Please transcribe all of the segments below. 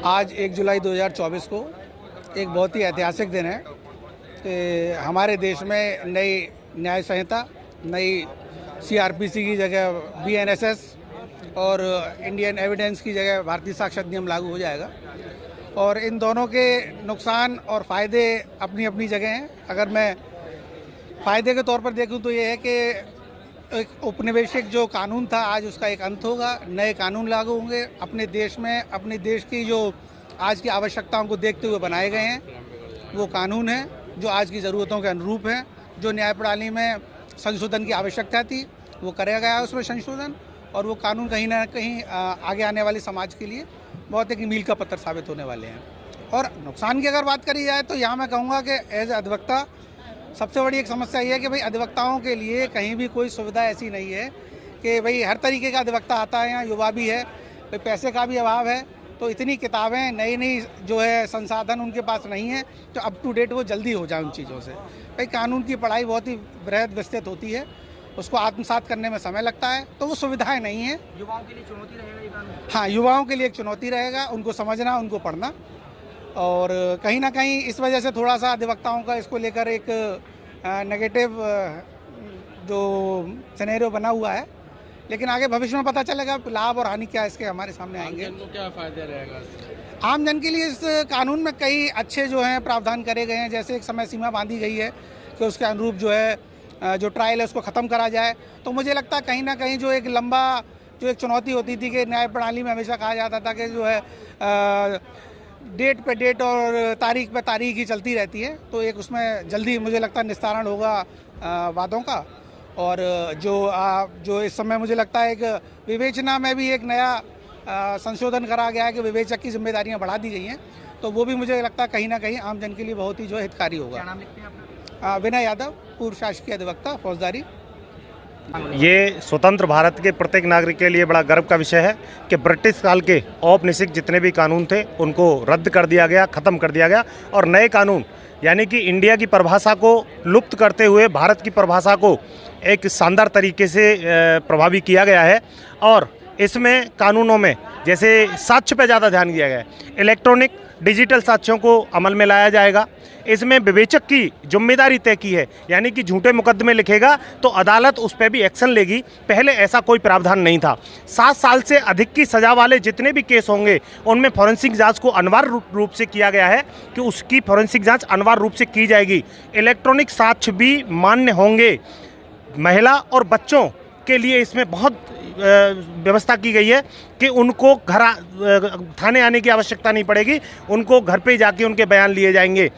आज 1 जुलाई 2024 को एक बहुत ही ऐतिहासिक दिन है कि हमारे देश में नई न्याय संहिता, नई सीआरपीसी की जगह बीएनएसएस और इंडियन एविडेंस की जगह भारतीय साक्ष्य अधिनियम लागू हो जाएगा। और इन दोनों के नुकसान और फ़ायदे अपनी अपनी जगह हैं। अगर मैं फ़ायदे के तौर पर देखूं तो ये है कि एक औपनिवेशिक जो कानून था आज उसका एक अंत होगा, नए कानून लागू होंगे। अपने देश में अपने देश की जो आज की आवश्यकताओं को देखते हुए बनाए गए हैं वो कानून हैं जो आज की ज़रूरतों के अनुरूप हैं। जो न्याय प्रणाली में संशोधन की आवश्यकता थी वो कराया गया है उसमें संशोधन, और वो कानून कहीं ना कहीं आगे आने वाले समाज के लिए बहुत एक मील का पत्थर साबित होने वाले हैं। और नुकसान की अगर बात करी जाए तो यहाँ मैं कहूँगा कि एज अधिवक्ता सबसे बड़ी एक समस्या ये है कि भाई अधिवक्ताओं के लिए कहीं भी कोई सुविधा ऐसी नहीं है कि भाई हर तरीके का अधिवक्ता आता है। यहाँ युवा भी है, भाई पैसे का भी अभाव है, तो इतनी किताबें नई नई जो है संसाधन उनके पास नहीं है तो अप टू डेट वो जल्दी हो जाए उन चीज़ों से। भाई कानून की पढ़ाई बहुत ही बृहद विस्तृत होती है, उसको आत्मसात करने में समय लगता है, तो वो सुविधाएं नहीं है। युवाओं के लिए चुनौती रहेगा ये कानून? हाँ, युवाओं के लिए एक चुनौती रहेगा, उनको समझना, उनको पढ़ना। और कहीं ना कहीं इस वजह से थोड़ा सा अधिवक्ताओं का इसको लेकर एक नेगेटिव जो सिनेरियो बना हुआ है, लेकिन आगे भविष्य में पता चलेगा लाभ और हानि क्या इसके हमारे सामने आएंगे। आम जन को क्या फ़ायदा रहेगा? आम जन के लिए इस कानून में कई अच्छे जो हैं प्रावधान करे गए हैं। जैसे एक समय सीमा बांधी गई है कि उसके अनुरूप जो है जो ट्रायल है उसको ख़त्म करा जाए। तो मुझे लगता है कहीं ना कहीं जो एक लंबा जो एक चुनौती होती थी कि न्याय प्रणाली में हमेशा कहा जाता था कि जो है डेट पे डेट और तारीख पे तारीख ही चलती रहती है, तो एक उसमें जल्दी मुझे लगता है निस्तारण होगा वादों का। और जो इस समय मुझे लगता है एक विवेचना में भी एक नया संशोधन करा गया है कि विवेचक की जिम्मेदारियां बढ़ा दी गई हैं, तो वो भी मुझे लगता है कहीं ना कहीं आम जन के लिए बहुत ही जो है हितकारी होगा। क्या नाम लिखते हैं आपका? विनय यादव, पूर्व शासकीय अधिवक्ता फौजदारी। ये स्वतंत्र भारत के प्रत्येक नागरिक के लिए बड़ा गर्व का विषय है कि ब्रिटिश काल के औपनिवेशिक जितने भी कानून थे उनको रद्द कर दिया गया, ख़त्म कर दिया गया, और नए कानून यानी कि इंडिया की परिभाषा को लुप्त करते हुए भारत की परिभाषा को एक शानदार तरीके से प्रभावी किया गया है। और इसमें कानूनों में जैसे साक्ष्य पे ज़्यादा ध्यान दिया गया है, इलेक्ट्रॉनिक डिजिटल साक्ष्यों को अमल में लाया जाएगा। इसमें विवेचक की जिम्मेदारी तय की है, यानी कि झूठे मुकदमे लिखेगा तो अदालत उस पर भी एक्शन लेगी। पहले ऐसा कोई प्रावधान नहीं था। 7 साल से अधिक की सज़ा वाले जितने भी केस होंगे उनमें फॉरेंसिक जांच को अनिवार्य रूप से किया गया है कि उसकी फॉरेंसिक जांच अनिवार्य रूप से की जाएगी। इलेक्ट्रॉनिक साक्ष्य भी मान्य होंगे। महिला और बच्चों के लिए इसमें बहुत व्यवस्था की गई है कि उनको थाने आने की आवश्यकता नहीं पड़ेगी, उनको घर पे जाके उनके बयान लिए जाएंगे।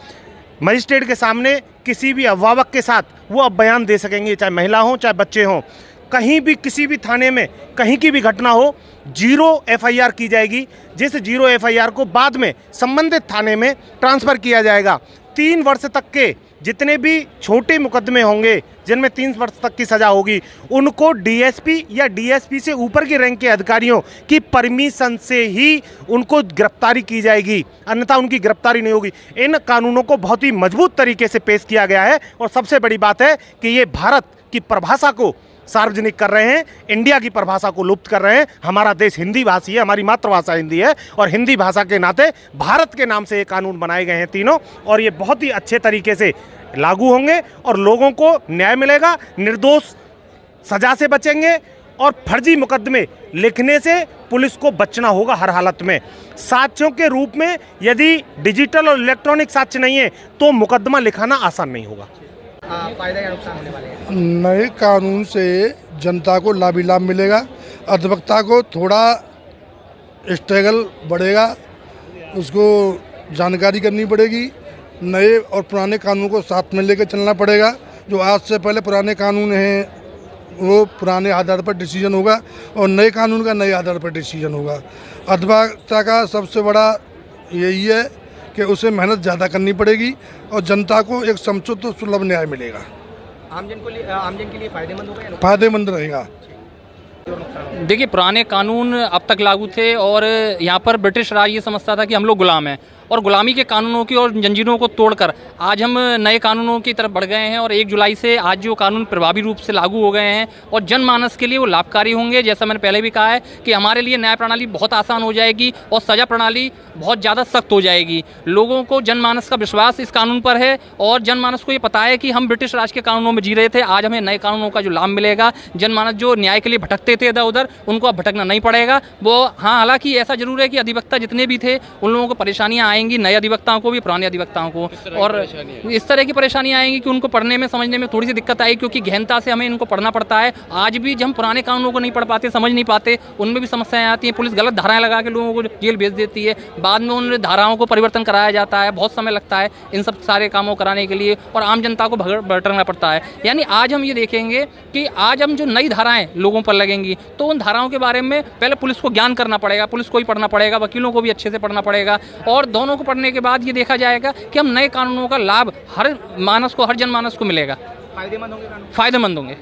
मजिस्ट्रेट के सामने किसी भी अभिभावक के साथ वो अब बयान दे सकेंगे, चाहे महिला हो चाहे बच्चे हों। कहीं भी किसी भी थाने में कहीं की भी घटना हो, 0 FIR की जाएगी, जिस 0 FIR को बाद में संबंधित थाने में ट्रांसफ़र किया जाएगा। 3 वर्ष तक के जितने भी छोटे मुकदमे होंगे जिनमें 3 वर्ष तक की सज़ा होगी, उनको DSP या DSP से ऊपर के रैंक के अधिकारियों की परमिशन से ही उनको गिरफ्तारी की जाएगी, अन्यथा उनकी गिरफ्तारी नहीं होगी। इन कानूनों को बहुत ही मजबूत तरीके से पेश किया गया है। और सबसे बड़ी बात है कि ये भारत की परिभाषा को सार्वजनिक कर रहे हैं, इंडिया की परिभाषा को लुप्त कर रहे हैं। हमारा देश हिंदी भाषी है, हमारी मातृभाषा हिंदी है, और हिंदी भाषा के नाते भारत के नाम से ये कानून बनाए गए हैं तीनों, और ये बहुत ही अच्छे तरीके से लागू होंगे और लोगों को न्याय मिलेगा, निर्दोष सजा से बचेंगे। और फर्जी मुकदमे लिखने से पुलिस को बचना होगा हर हालत में। साक्ष्यों के रूप में यदि डिजिटल और इलेक्ट्रॉनिक साक्ष्य नहीं है तो मुकदमा लिखाना आसान नहीं होगा। फायदा या नुकसान होने वाले हैं? नए कानून से जनता को लाभ ही लाभ मिलेगा। अधिवक्ता को थोड़ा स्ट्रगल बढ़ेगा, उसको जानकारी करनी पड़ेगी। नए और पुराने कानून को साथ में लेकर चलना पड़ेगा। जो आज से पहले पुराने कानून हैं वो पुराने आधार पर डिसीजन होगा और नए कानून का नए आधार पर डिसीजन होगा। अधिवक्ता का सबसे बड़ा यही है कि उसे मेहनत ज़्यादा करनी पड़ेगी और जनता को एक समुचित और सुलभ न्याय मिलेगा। आम जन के लिए फ़ायदेमंद होगा या नुकसान? फायदेमंद रहेगा। देखिए, पुराने कानून अब तक लागू थे और यहाँ पर ब्रिटिश राज ये समझता था कि हम लोग गुलाम हैं, और गुलामी के कानूनों की और जंजीरों को तोड़कर आज हम नए कानूनों की तरफ बढ़ गए हैं और 1 जुलाई से आज जो कानून प्रभावी रूप से लागू हो गए हैं और जनमानस के लिए वो लाभकारी होंगे। जैसा मैंने पहले भी कहा है कि हमारे लिए न्याय प्रणाली बहुत आसान हो जाएगी और सज़ा प्रणाली बहुत ज़्यादा सख्त हो जाएगी। लोगों को जनमानस का विश्वास इस कानून पर है और जनमानस को ये पता है कि हम ब्रिटिश राज के कानूनों में जी रहे थे, आज हमें नए कानूनों का जो लाभ मिलेगा। जनमानस जो न्याय के लिए भटकते थे इधर उधर, उनको अब भटकना नहीं पड़ेगा। वो हाँ, हालांकि ऐसा जरूर है कि अधिवक्ता जितने भी थे उन लोगों को परेशानियां आएंगी, नए अधिवक्ताओं को भी, पुराने अधिवक्ताओं को, और इस तरह की परेशानियां आएंगी कि उनको पढ़ने में समझने में थोड़ी सी दिक्कत आएगी क्योंकि गहनता से हमें इनको पढ़ना पड़ता है। आज भी जब हम पुराने कानूनों को नहीं पढ़ पाते, समझ नहीं पाते, उनमें भी समस्याएं आती हैं। पुलिस गलत धाराएं लगा के लोगों को जेल भेज देती है, बाद में उन धाराओं को परिवर्तन कराया जाता है, बहुत समय लगता है इन सब सारे कामों कराने के लिए और आम जनता को भटकना पड़ता है। यानी आज हम ये देखेंगे कि आज हम जो नई धाराएं लोगों पर लगेंगी तो उन धाराओं के बारे में पहले पुलिस को ज्ञान करना पड़ेगा, पुलिस को ही पढ़ना पड़ेगा, वकीलों को भी अच्छे से पढ़ना पड़ेगा और दोनों को पढ़ने के बाद ये देखा जाएगा कि हम नए कानूनों का लाभ हर मानस को, हर जनमानस को मिलेगा। फायदेमंद होंगे कानून? फायदेमंद होंगे।